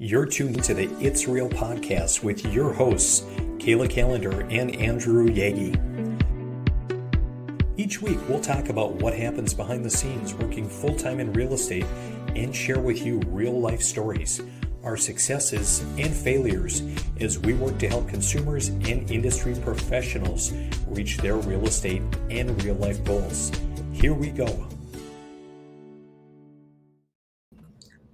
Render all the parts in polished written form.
You're tuned into the It's Real podcast with your hosts, Kayla Kallander and Andrew Yaggie. Each week, we'll talk about what happens behind the scenes working full-time in real estate and share with you real-life stories, our successes and failures as we work to help consumers and industry professionals reach their real estate and real-life goals. Here we go.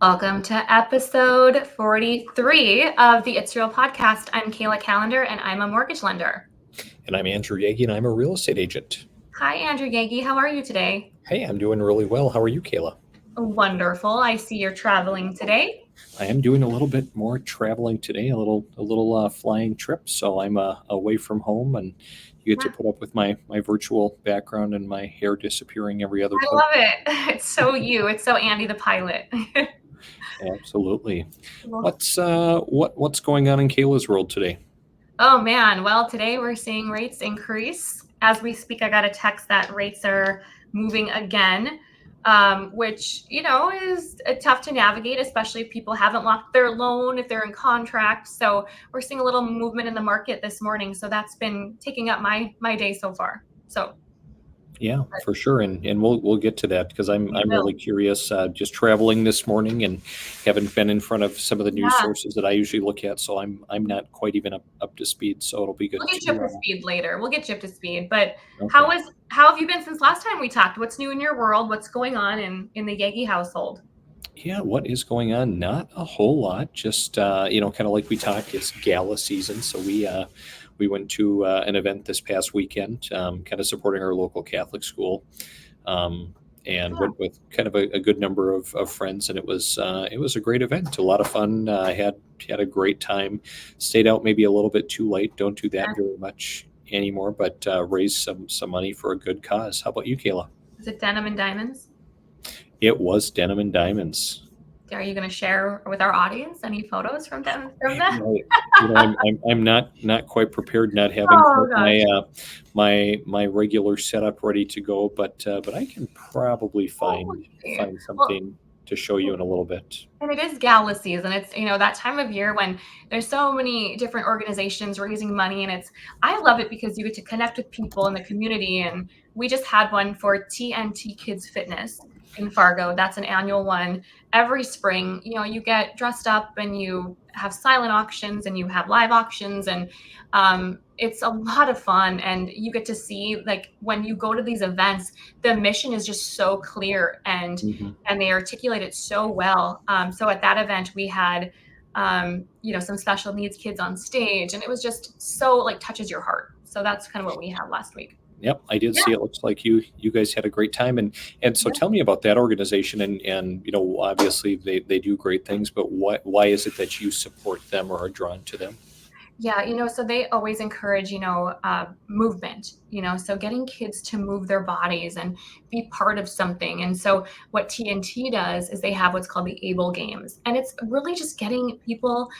Welcome to episode 43 of the It's Real podcast. I'm Kayla Kallander and I'm a mortgage lender. And I'm Andrew Yaggie and I'm a real estate agent. Hi, Andrew Yaggie. How are you today? Hey, I'm doing really well. How are you, Kayla? Wonderful. I see you're traveling today. I am doing a little bit more traveling today, a little flying trip. So I'm away from home, and you get to put up with my virtual background and my hair disappearing every other I clip. love it. It's so you. It's so Andy the pilot. Absolutely. What's going on in Kayla's world today? Oh man. Well, today we're seeing rates increase. As we speak, I got a text that rates are moving again. Which, is tough to navigate, especially if people haven't locked their loan, if they're in contract. So we're seeing a little movement in the market this morning. So that's been taking up my day so far. So. Yeah, for sure. And we'll get to that because I'm really curious, just traveling this morning and haven't been in front of some of the news sources that I usually look at. So I'm not quite even up to speed. So it'll be good. We'll get you up to speed later. We'll get you up to speed. But okay. How have you been since last time we talked? What's new in your world? What's going on in the Yaggie household? Yeah, what is going on? Not a whole lot. Just kind of like we talked, it's gala season. So we went to an event this past weekend, kind of supporting our local Catholic school, and went with kind of a good number of friends, and it was a great event, a lot of fun. Had a great time. Stayed out maybe a little bit too late. Don't do that very much anymore, but raised some money for a good cause. How about you, Kayla? Is it Denim and Diamonds? It was Denim and Diamonds. Are you going to share with our audience any photos from them? I'm not quite prepared, not having my regular setup ready to go, but I can probably find something to show you in a little bit. And it is gala season. It's that time of year when there's so many different organizations raising money, and I love it because you get to connect with people in the community. And we just had one for TNT Kids Fitness in Fargo. That's an annual one every spring. You get dressed up and you have silent auctions and you have live auctions, and it's a lot of fun. And you get to see, like, when you go to these events, the mission is just so clear and they articulate it so well. So at that event we had some special needs kids on stage, and it was just so like touches your heart. So that's kind of what we had last week. Yep, I did see it. Looks like you guys had a great time. And so tell me about that organization, and obviously they do great things, but why is it that you support them or are drawn to them? Yeah, so they always encourage, movement, so getting kids to move their bodies and be part of something. And so what TNT does is they have what's called the ABLE Games. And it's really just getting people,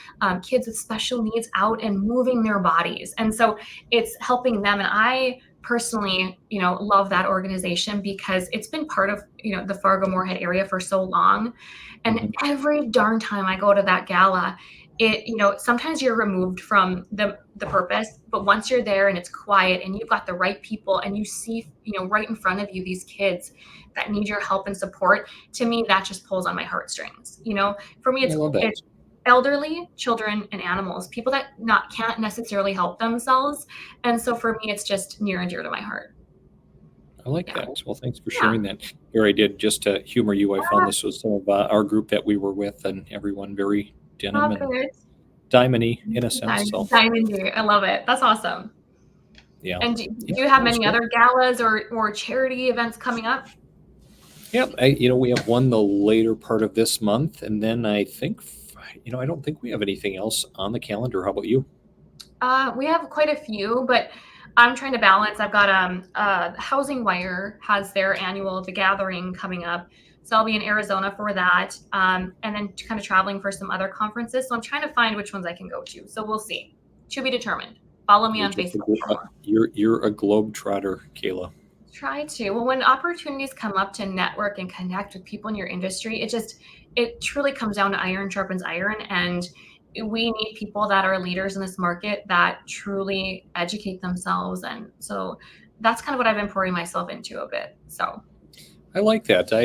kids with special needs, out and moving their bodies. And so it's helping them. And I personally, love that organization because it's been part of, the Fargo-Moorhead area for so long. And every darn time I go to that gala, sometimes you're removed from the purpose, but once you're there and it's quiet and you've got the right people and you see, right in front of you, these kids that need your help and support, to me, that just pulls on my heartstrings. For me, it's elderly, children, and animals, people that can't necessarily help themselves. And so for me, it's just near and dear to my heart. I like that. Well, thanks for sharing that. Here I did, just to humor you, I found this was some of our group that we were with, and everyone very denim and diamond-y in a sense. Diamond-y. I love it. That's awesome. Yeah. And do you have many other galas or charity events coming up? Yep. We have one the later part of this month, and then I think, I don't think we have anything else on the calendar. How about you? We have quite a few, but I'm trying to balance. I've got Housing Wire has their annual The Gathering coming up. So I'll be in Arizona for that, and then kind of traveling for some other conferences. So I'm trying to find which ones I can go to. So we'll see. To be determined. Follow me on Facebook. You're a globetrotter, Kayla. Try to. Well, when opportunities come up to network and connect with people in your industry, it truly comes down to iron sharpens iron. And we need people that are leaders in this market that truly educate themselves. And so that's kind of what I've been pouring myself into a bit. So, I like that. I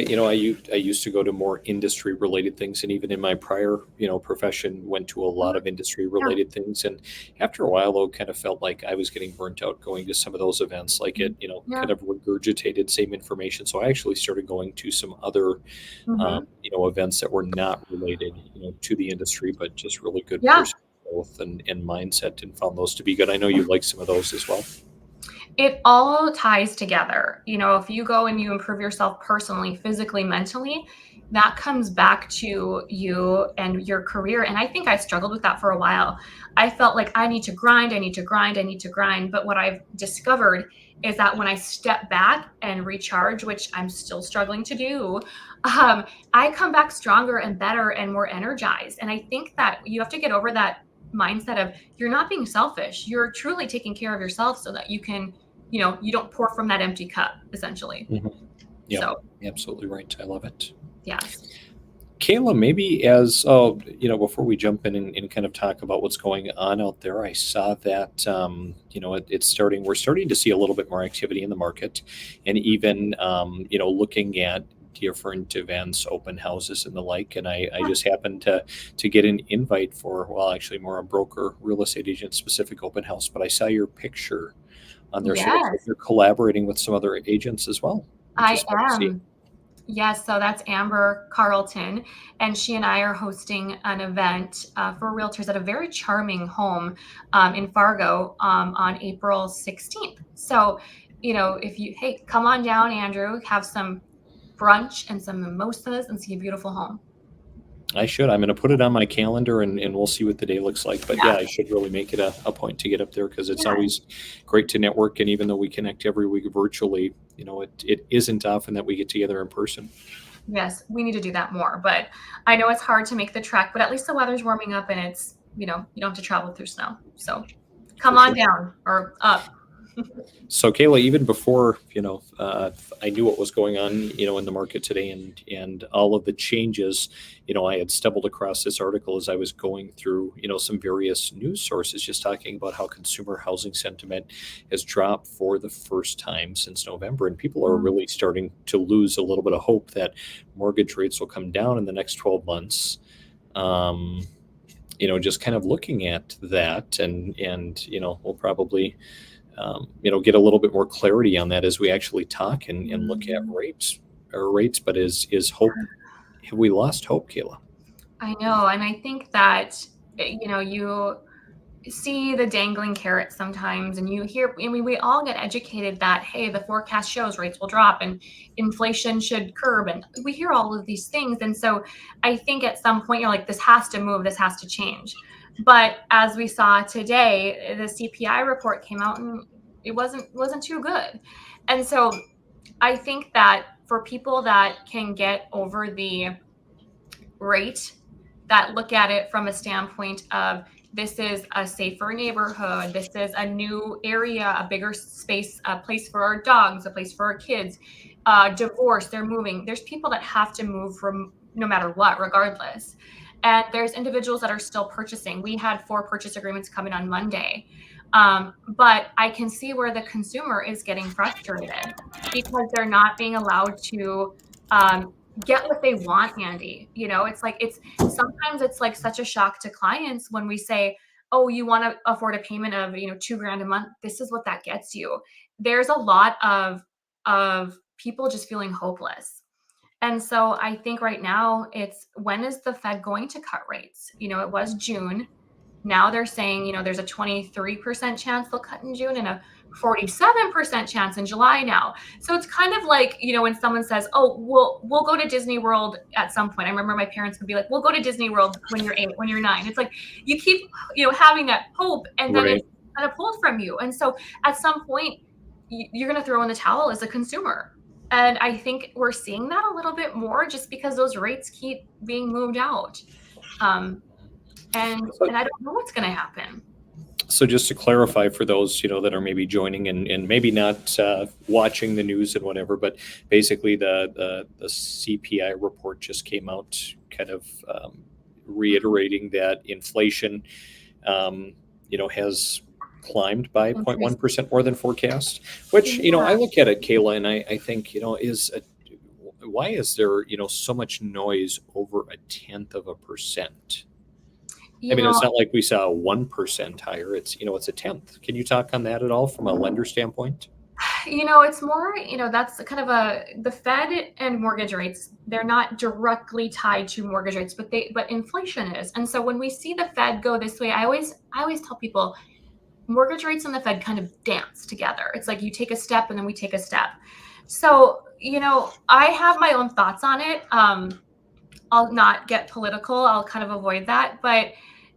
used to go to more industry related things, and even in my prior, profession, went to a lot of industry yeah. related things. And after a while, though, kind of felt like I was getting burnt out going to some of those events. Like it, Yeah. kind of regurgitated same information. So I actually started going to some other, Hmm. events that were not related, to the industry, but just really good Yeah. personal growth and mindset, and found those to be good. I know you like some of those as well. It all ties together. If you go and you improve yourself personally, physically, mentally, that comes back to you and your career. And I think I struggled with that for a while. I felt like I need to grind, I need to grind, I need to grind. But what I've discovered is that when I step back and recharge, which I'm still struggling to do, um, I come back stronger and better and more energized. And I think that you have to get over that mindset of you're not being selfish. You're truly taking care of yourself so that you don't pour from that empty cup, essentially. Mhm. Yep, So, absolutely right. I love it. yes. Kayla, maybe before we jump in and kind of talk about what's going on out there, I saw that, we're starting to see a little bit more activity in the market, and even, looking at different events, open houses and the like. And I Yeah. just happened to get an invite for, well, actually more a broker, real estate agent specific open house, but I saw your picture on there. So it looks like Yes, you're collaborating with some other agents as well, which I is fun to see. am. Yes, so that's Amber Carlton, and she and I are hosting an event for realtors at a very charming home in Fargo on April 16th. So, if hey, come on down, Andrew, have some brunch and some mimosas and see a beautiful home. I should. I'm going to put it on my calendar, and we'll see what the day looks like. But Yeah, yeah, I should really make it a point to get up there, because it's yeah. always great to network. And even though we connect every week virtually, it isn't often that we get together in person. Yes, we need to do that more. But I know it's hard to make the trek, but at least the weather's warming up and you don't have to travel through snow. So come For on sure. down or up. So Kayla, even before I knew what was going on, in the market today, and all of the changes, I had stumbled across this article as I was going through, some various news sources, just talking about how consumer housing sentiment has dropped for the first time since November, and people are Mm. really starting to lose a little bit of hope that mortgage rates will come down in the next 12 months. Um, just kind of looking at that, and we'll probably get a little bit more clarity on that as we actually talk and look at Mm. rates. But is hope? Have we lost hope, Kayla? I know. And I think that, you see the dangling carrot sometimes and you hear, I mean, we all get educated that, hey, the forecast shows rates will drop and inflation should curb. And we hear all of these things. And so I think at some point you're like, this has to move, this has to change. But as we saw today, the CPI report came out and it wasn't too good. And so I think that for people that can get over the rate, that look at it from a standpoint of this is a safer neighborhood, this is a new area, a bigger space, a place for our dogs, a place for our kids, divorce, they're moving. There's people that have to move from no matter what, regardless. And there's individuals that are still purchasing. We had 4 purchase agreements coming on Monday. But I can see where the consumer is getting frustrated because they're not being allowed to um, get what they want, Andy. It's sometimes it's like such a shock to clients when we say, "Oh, you want to afford a payment of, 2 grand a month. This is what that gets you." There's a lot of people just feeling hopeless. And so I think right now it's when is the Fed going to cut rates? It was June. Now they're saying, there's a 23% chance they'll cut in June and a 47% chance in July now. So it's kind of like, when someone says, "Oh, we'll go to Disney World at some point." I remember my parents would be like, "We'll go to Disney World when you're 8, when you're 9." It's like you keep, having that hope and then it's Right. kind of pulled from you. And so at some point you're going to throw in the towel as a consumer. And I think we're seeing that a little bit more just because those rates keep being moved out. Um, and So, and I don't know what's going to happen. So just to clarify for those, that are maybe joining and maybe not watching the news and whatever, but basically the CPI report just came out, kind of reiterating that inflation, has climbed by Increase. 0.1% more than forecast, which, I Yeah. look at it, Kayla, and I think, why is there, so much noise over a tenth of a percent? I You mean, it's know, not like we saw 1% higher. It's a tenth. Can you talk on that at all from a lender standpoint? it's more, that's kind of the Fed and mortgage rates, they're not directly tied to mortgage rates, but inflation is. And so when we see the Fed go this way, I always tell people mortgage rates and the Fed kind of dance together. It's like you take a step and then we take a step. So, I have my own thoughts on it. I'll not get political. I'll kind of avoid that. But,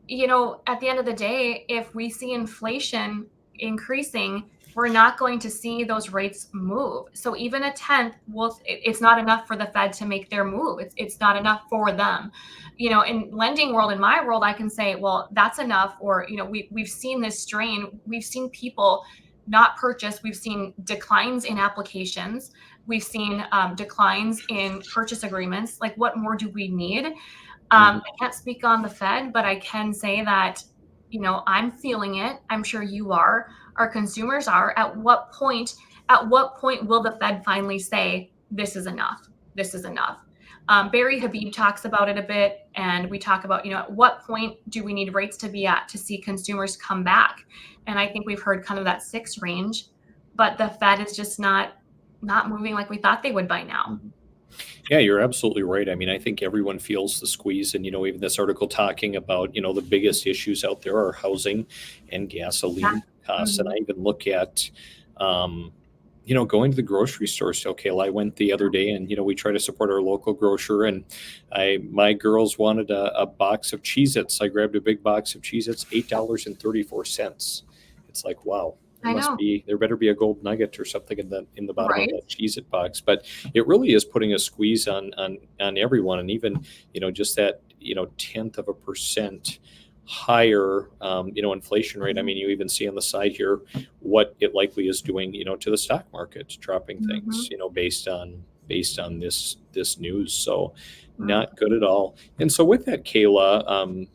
at the end of the day, if we see inflation increasing, we're not going to see those rates move. So even a tenth it's not enough for the Fed to make their move. It's not enough for them. In lending world, in my world, I can say, well, that's enough. Or, we've seen this strain. We've seen people not purchase. We've seen declines in applications. We've seen declines in purchase agreements. Like, what more do we need? I can't speak on the Fed, but I can say that, I'm feeling it. I'm sure you are. Our consumers are. At what point will the Fed finally say, this is enough? This is enough. Barry Habib talks about it a bit, and we talk about, at what point do we need rates to be at to see consumers come back? And I think we've heard kind of that 6 range, but the Fed is just not moving like we thought they would by now. Yeah, you're absolutely right. I mean, I think everyone feels the squeeze. And, even this article talking about, the biggest issues out there are housing and Yeah. gasoline costs. And Mhm. I even look at, going to the grocery store still, Kayla. I went the other day and, we try to support our local grocer. And my girls wanted a box of Cheez-Its. I grabbed a big box of Cheez-Its, $8.34. It's like, wow. I know. There better be a gold nugget or something in the bottom of Right. that Cheez-It box. But it really is putting a squeeze on everyone. And even, just that, tenth of a percent higher, inflation rate. I mean, you even see on the side here what it likely is doing, to the stock market, dropping things, Mhm. based on this news. So Mhm. not good at all. And so with that, Kayla,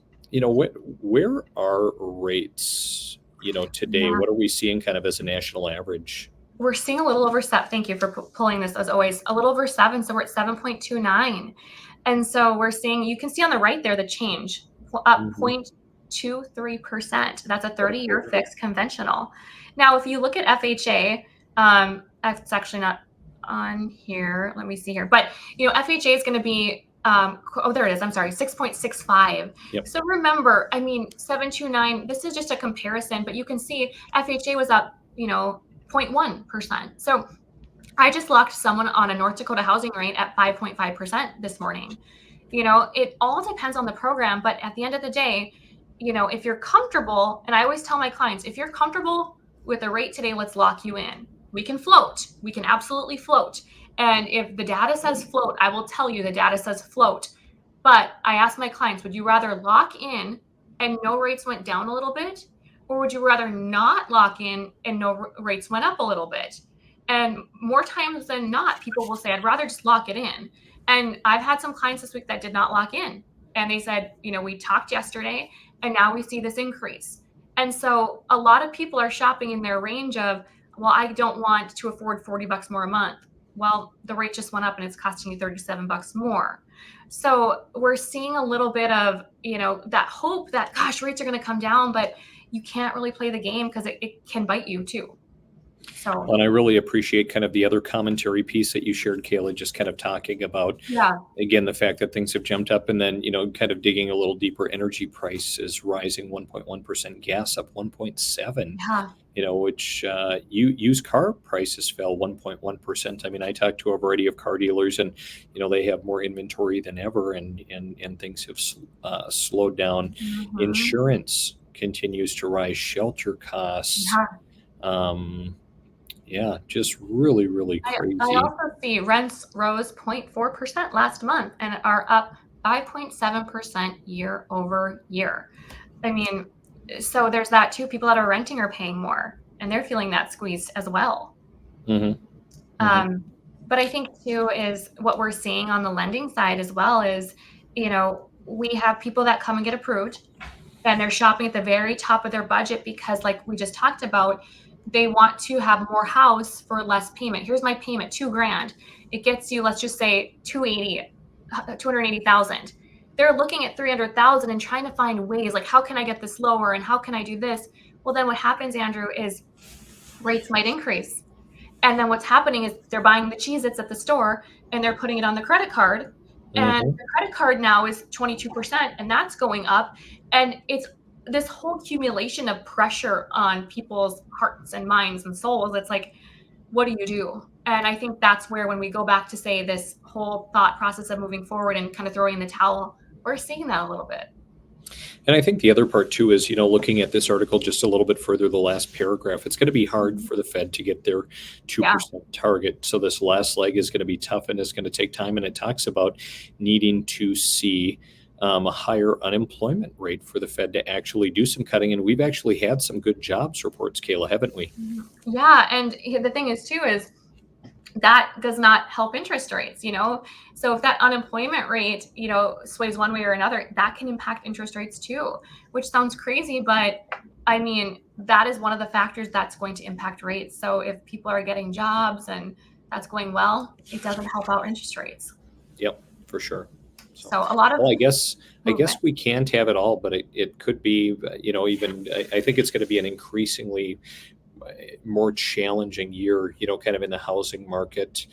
where are rates, today? Yeah. What are we seeing kind of as a national average? We're seeing a little over 7. Thank you for pulling this as always. A little over 7, so we're at 7.29. And so we're seeing, you can see on the right there the change, up Mhm. 0.23%. That's a 30-year fixed conventional. Now, if you look at FHA, it's actually not on here. Let me see here. But, FHA is going to be, oh, there it is. I'm sorry, 6.65. Yep. So remember, I mean, 729, this is just a comparison, but you can see FHA was up, 0.1%. So I just locked someone on a North Dakota housing rate at 5.5% this morning. It all depends on the program, but at the end of the day, if you're comfortable, and I always tell my clients, if you're comfortable with a rate today, let's lock you in. We can float. We can absolutely float. And if the data says float, I will tell you the data says float. But I ask my clients, would you rather lock in and no rates went down a little bit? Or would you rather not lock in and no rates went up a little bit? And more times than not, people will say, I'd rather just lock it in. And I've had some clients this week that did not lock in. And they said, we talked yesterday and now we see this increase. And so a lot of people are shopping in their range of, well, I don't want to afford $40 more a month. Well, the rate just went up and it's costing you $37 more. So we're seeing a little bit of, that hope that, gosh, rates are going to come down, but you can't really play the game because it can bite you too. So, And I really appreciate kind of the other commentary piece that you shared, Kayla, just kind of talking about, yeah. again, the fact that things have jumped up, and then, kind of digging a little deeper. Energy prices rising 1.1%, gas up 1.7, Yeah. which used car prices fell 1.1%. I mean, I talked to a variety of car dealers, and, they have more inventory than ever, and things have slowed down. Mhm. Insurance continues to rise, shelter costs. Yeah. Um, yeah, just really, really I crazy. also see rents rose 0.4% last month and are up 5.7% year over year. I mean, So there's that too. People that are renting are paying more, and they're feeling that squeeze as well. Hmm. Hmm. Um, but I think too is what we're seeing on the lending side as well is, we have people that come and get approved, and they're shopping at the very top of their budget because, like we just talked about, they want to have more house for less payment. Here's my payment, 2 grand. It gets you, let's just say 280,000. They're looking at 300,000 and trying to find ways like, how can I get this lower and how can I do this? Well, then what happens, Andrew, is rates might increase. And then what's happening is they're buying the Cheez-Its at the store and they're putting it on the credit card. And Hmm. the credit card now is 22% and that's going up. And it's this whole accumulation of pressure on people's hearts and minds and souls. It's like, what do you do? And I think that's where, when we go back to say this whole thought process of moving forward and kind of throwing in the towel, we're seeing that a little bit. And I think the other part too is, looking at this article just a little bit further, the last paragraph, it's going to be hard Mhm. for the Fed to get their Yeah. 2% target. So this last leg is going to be tough and it's going to take time. And it talks about needing to see a higher unemployment rate for the Fed to actually do some cutting. And we've actually had some good jobs reports, Kayla, haven't we? Yeah. And the thing is, too, is that does not help interest rates. So if that unemployment rate sways one way or another, that can impact interest rates too, which sounds crazy, but I mean, that is one of the factors that's going to impact rates. So if people are getting jobs and that's going well, it doesn't help out interest rates. Yep, for sure. So, So a lot of well, I guess movement. we can't have it all, but it could be, even I think it's going to be an increasingly more challenging year, kind of in the housing market,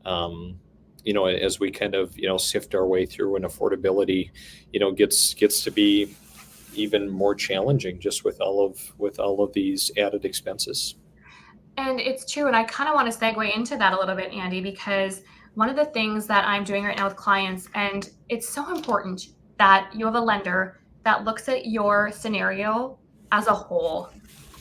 as we kind of, sift our way through, and affordability, gets to be even more challenging just with all of these added expenses. And it's true. And I kind of want to segue into that a little bit, Andy, because one of the things that I'm doing right now with clients, and it's so important that you have a lender that looks at your scenario as a whole.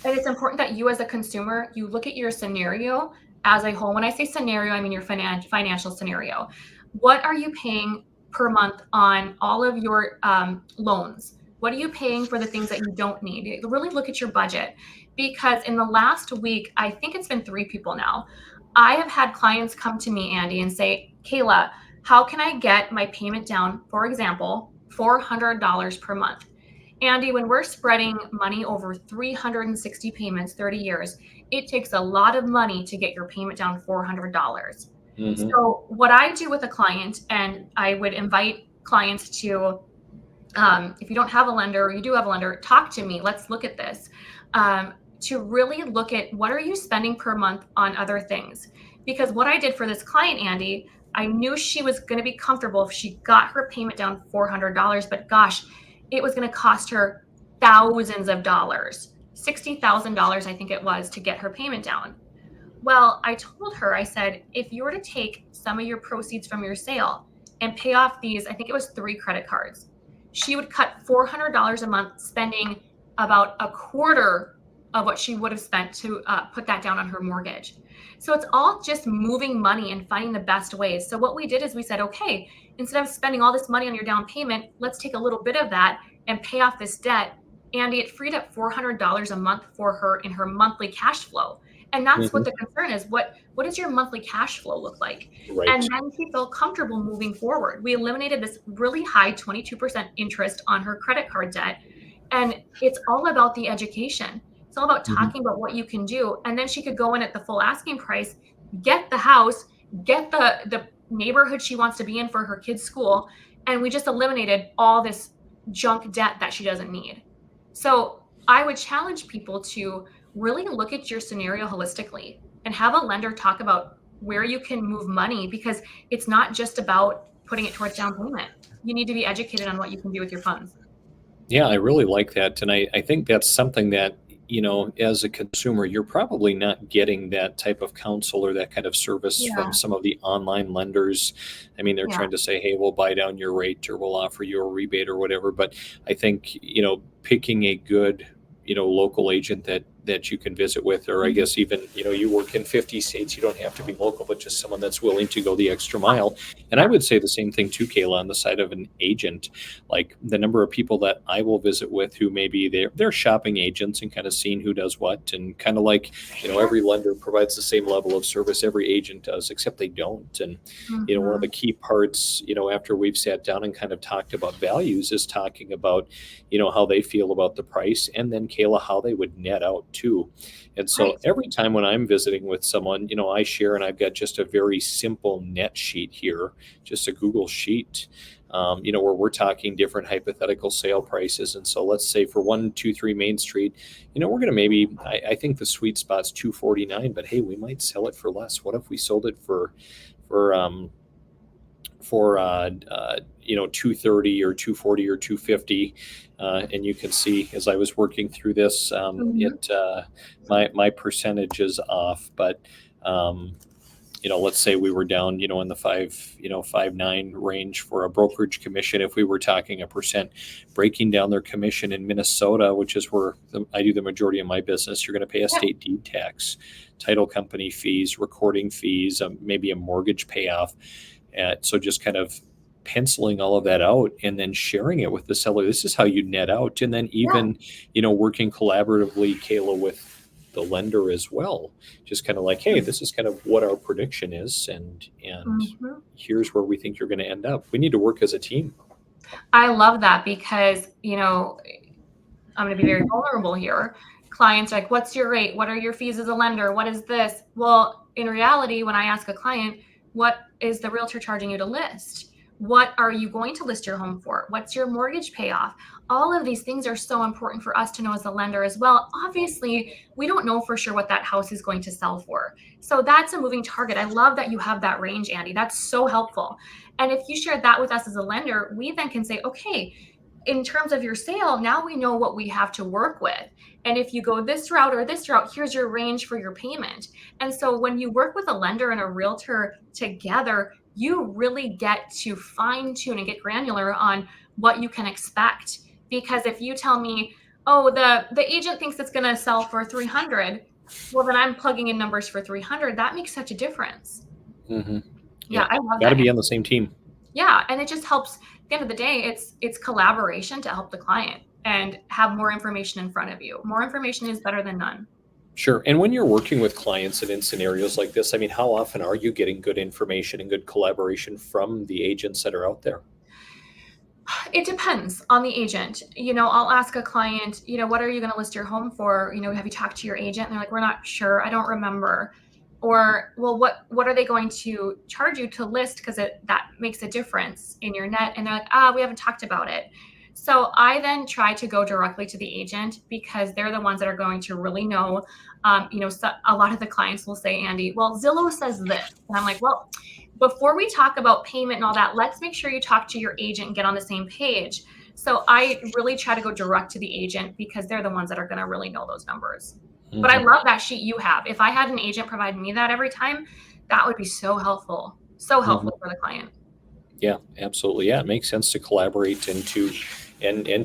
And it's important that you, as a consumer, you look at your scenario as a whole. When I say scenario, I mean your financial scenario. What are you paying per month on all of your loans? What are you paying for the things that you don't need? Really look at your budget, because in the last week, I think it's been 3 people now, I have had clients come to me, Andy, and say, Kayla, how can I get my payment down, for example, $400 per month? Andy, when we're spreading money over 360 payments, 30 years, it takes a lot of money to get your payment down $400. Hmm. So, what I do with a client, and I would invite clients to, if you don't have a lender or you do have a lender, talk to me. Let's look at this. To really look at what are you spending per month on other things. Because what I did for this client, Andy, I knew she was going to be comfortable if she got her payment down $400, but gosh, it was going to cost her thousands of dollars, $60,000, I think it was, to get her payment down. Well, I told her, I said, if you were to take some of your proceeds from your sale and pay off these, I think it was 3 credit cards, she would cut $400 a month, spending about a quarter of what she would have spent to put that down on her mortgage. So it's all just moving money and finding the best ways. So what we did is we said, okay, instead of spending all this money on your down payment, let's take a little bit of that and pay off this debt. And it freed up $400 a month for her in her monthly cash flow. And that's what Hmm. the concern is. What does your monthly cash flow look like? And Right. then she felt comfortable moving forward. We eliminated this really high 22% interest on her credit card debt. And it's all about the education. It's all about Hmm. talking about what you can do. And then she could go in at the full asking price, get the house, get the neighborhood she wants to be in for her kids' school. And we just eliminated all this junk debt that she doesn't need. So I would challenge people to really look at your scenario holistically and have a lender talk about where you can move money, because it's not just about putting it towards down payment. You need to be educated on what you can do with your funds. Yeah, I really like that. And I think that's something that, as a consumer, you're probably not getting that type of counsel or that kind of service from Yeah. some of the online lenders. I mean, they're Yeah. trying to say, hey, we'll buy down your rate or we'll offer you a rebate or whatever. But I think, picking a good, local agent that that you can visit with, or I guess even, you work in 50 states, you don't have to be local, but just someone that's willing to go the extra mile. And I Yeah. would say the same thing too, Kayla, on the side of an agent. Like the number of people that I will visit with who maybe they're shopping agents and kind of seeing who does what, and kind of like, Sure. every lender provides the same level of service every agent does, except they don't. And one of the Mhm. key parts, after we've sat down and kind of talked about values, is talking about, how they feel about the price, and then Kayla, how they would net out too. And so Right. every time when I'm visiting with someone, I share, and I've got just a very simple net sheet here, just a Google sheet, where we're talking different hypothetical sale prices. And so let's say for 123 Main Street, we're going to maybe, I think the sweet spot's 249, but hey, we might sell it for less. What if we sold it for 230 or 240 or 250? And you can see as I was working through this, Mhm. it my percentage is off, but let's say we were down, in the 5.9 range for a brokerage commission. If we were talking a percent, breaking down their commission in Minnesota, which is where I do the majority of my business, you're going to pay a Yeah. state deed tax, title company fees, recording fees, maybe a mortgage payoff. So just kind of penciling all of that out and then sharing it with the seller. This is how you net out. And then Yeah. even, working collaboratively, Kayla, with the lender as well. Just kind of like, hey, this is kind of what our prediction is, and Mhm. here's where we think you're going to end up. We need to work as a team. I love that because, I'm going to be very vulnerable here. Clients are like, what's your rate? What are your fees as a lender? What is this? Well, in reality, when I ask a client, what is the realtor charging you to list? What are you going to list your home for? What's your mortgage payoff? All of these things are so important for us to know as a lender as well. Obviously, we don't know for sure what that house is going to sell for. So that's a moving target. I love that you have that range, Andy. That's so helpful. And if you share that with us as a lender, we then can say, okay, in terms of your sale, now we know what we have to work with. And if you go this route or this route, here's your range for your payment. And so when you work with a lender and a realtor together, you really get to fine tune and get granular on what you can expect. Because if you tell me, oh, the agent thinks it's going to sell for 300, well, then I'm plugging in numbers for 300. That makes such a difference. Mm-hmm. Yeah, Yep. I love Got to that. be on the same team. Yeah, and it just helps. At the end of the day, it's collaboration to help the client and have more information in front of you. More information is better than none. Sure. And when you're working with clients and in scenarios like this, I mean, how often are you getting good information and good collaboration from the agents that are out there? It depends on the agent. I'll ask a client, what are you going to list your home for? Have you talked to your agent? And they're like, we're not sure. I don't remember. Or, well, what are they going to charge you to list? Because that makes a difference in your net. And they're like, we haven't talked about it. So I then try to go directly to the agent because they're the ones that are going to really know. So a lot of the clients will say, Andy, well, Zillow says this. And I'm like, well, before we talk about payment and all that, let's make sure you talk to your agent and get on the same page. So I really try to go direct to the agent because they're the ones that are going to really know those numbers. But I Hmm. love that sheet you have. If I had an agent provide me that every time, that would be so helpful. So Hmm. helpful for the client. Yeah, absolutely. Yeah, it makes sense to collaborate and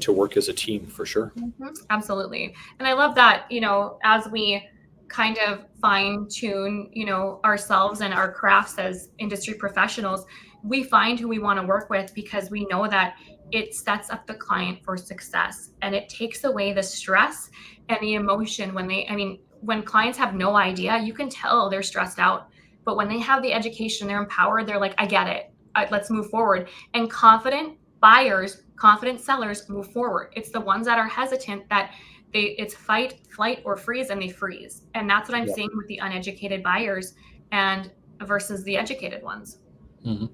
to work as a team for sure. Absolutely. And I love that, as we kind of fine tune, ourselves and our crafts as industry professionals, we find who we want to work with because we know that it sets up the client for success and it takes away the stress and the emotion when clients have no idea, you can tell they're stressed out. But when they have the education, they're empowered, they're like, I get it. Let's move forward. And confident buyers, confident sellers move forward. It's the ones that are hesitant that it's fight, flight, or freeze, and they freeze. And that's what I'm Yeah. seeing with the uneducated buyers and versus the educated ones. Hmm.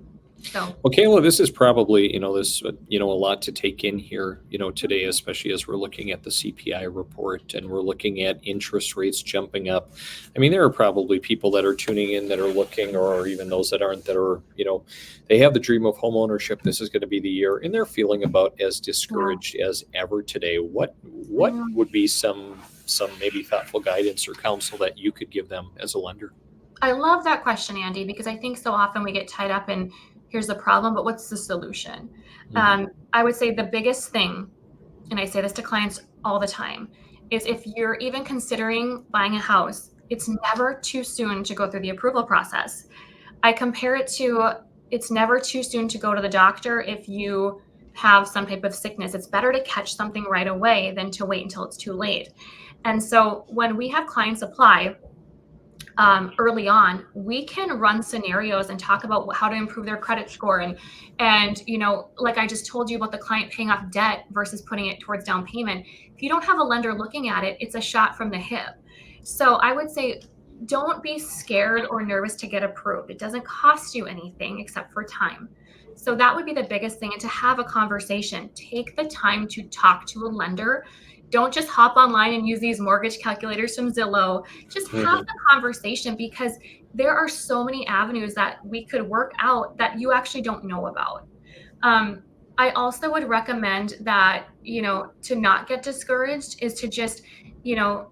So Well, Kayla, this is probably, a lot to take in here, today, especially as we're looking at the CPI report and we're looking at interest rates jumping up. I mean, there are probably people that are tuning in that are looking, or even those that aren't, that are, they have the dream of home ownership. This is going to be the year, and they're feeling about as yeah. discouraged as ever today. What Mm. would be some maybe thoughtful guidance or counsel that you could give them as a lender? I love that question, Andy, because I think so often we get tied up in here's the problem, but what's the solution? Hmm. I would say the biggest thing, and I say this to clients all the time, is if you're even considering buying a house, it's never too soon to go through the approval process. I compare it to it's never too soon to go to the doctor if you have some type of sickness. It's better to catch something right away than to wait until it's too late. And so when we have clients apply, early on, we can run scenarios and talk about how to improve their credit score. And like I just told you about the client paying off debt versus putting it towards down payment. If you don't have a lender looking at it, it's a shot from the hip. So I would say, don't be scared or nervous to get approved. It doesn't cost you anything except for time. So that would be the biggest thing, and to have a conversation. Take the time to talk to a lender. Don't just hop online and use these mortgage calculators from Zillow. Just have Mhm. the conversation, because there are so many avenues that we could work out that you actually don't know about. Um, I also would recommend that, to not get discouraged is to just, you know,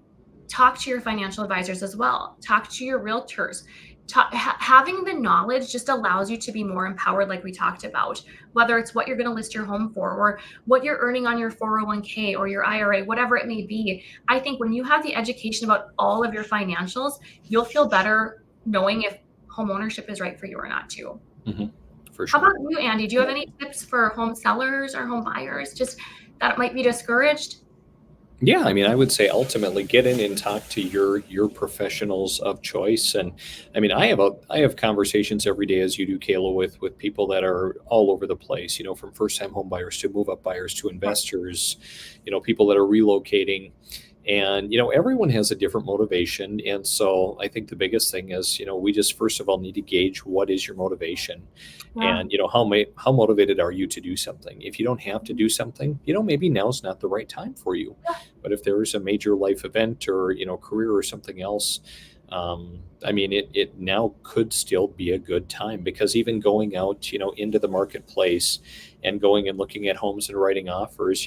talk to your financial advisors as well. Talk to your realtors. Having the knowledge just allows you to be more empowered, like we talked about, whether it's what you're going to list your home for, or what you're earning on your 401k or your IRA, whatever it may be. I think when you have the education about all of your financials, you'll feel better knowing if home ownership is right for you or not, too. Mhm. For How sure. about you, Andy? Do you have any tips for home sellers or home buyers just that might be discouraged? Yeah, I mean, I would say ultimately get in and talk to your professionals of choice. And I mean, I have conversations every day, as you do, Kayla, with people that are all over the place. From first time home buyers to move up buyers to investors. People that are relocating, and everyone has a different motivation. And so I think the biggest thing is, we just first of all need to gauge what is your motivation, Yeah. and how motivated are you to do something. If you don't have to do something, maybe now's not the right time for you. But if there is a major life event, or career or something else, I mean, it now could still be a good time, because even going out, into the marketplace and going and looking at homes and writing offers,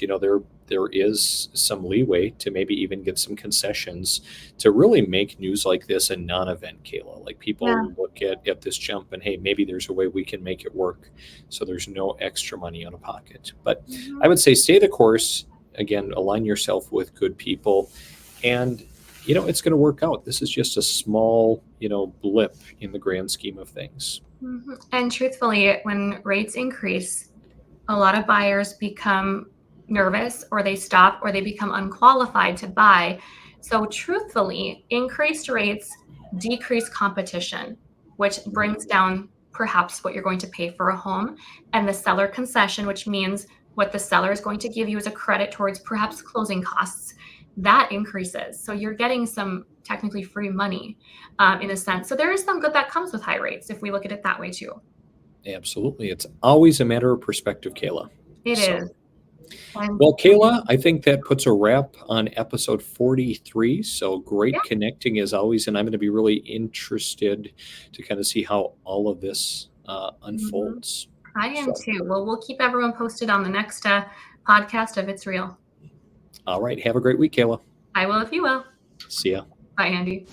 there is some leeway to maybe even get some concessions to really make news like this a non-event, Kayla. Like, Yeah. people look at this jump and, hey, maybe there's a way we can make it work, so there's no extra money out of pocket. But I Mhm. would say stay the course. Again, align yourself with good people, and it's going to work out. This is just a small, blip in the grand scheme of things. Mhm. And truthfully, when rates increase, a lot of buyers become nervous, or they stop, or they become unqualified to buy. So, truthfully, increased rates decrease competition, which brings down perhaps what you're going to pay for a home, and the seller concession, which means what the seller is going to give you as a credit towards perhaps closing costs, that increases. So, you're getting some technically free money, in a sense. So, there is some good that comes with high rates if we look at it that way too. Absolutely. It's always a matter of perspective, Kayla. It So, is. And well, Kayla, I think that puts a wrap on episode 43. So yeah. great connecting as always. And I'm going to be really interested to kind of see how all of this Mhm. unfolds. I am So, too. Well, we'll keep everyone posted on the next podcast of It's Real. all right. Have a great week, Kayla. I will if you will. See ya. Bye, Andy.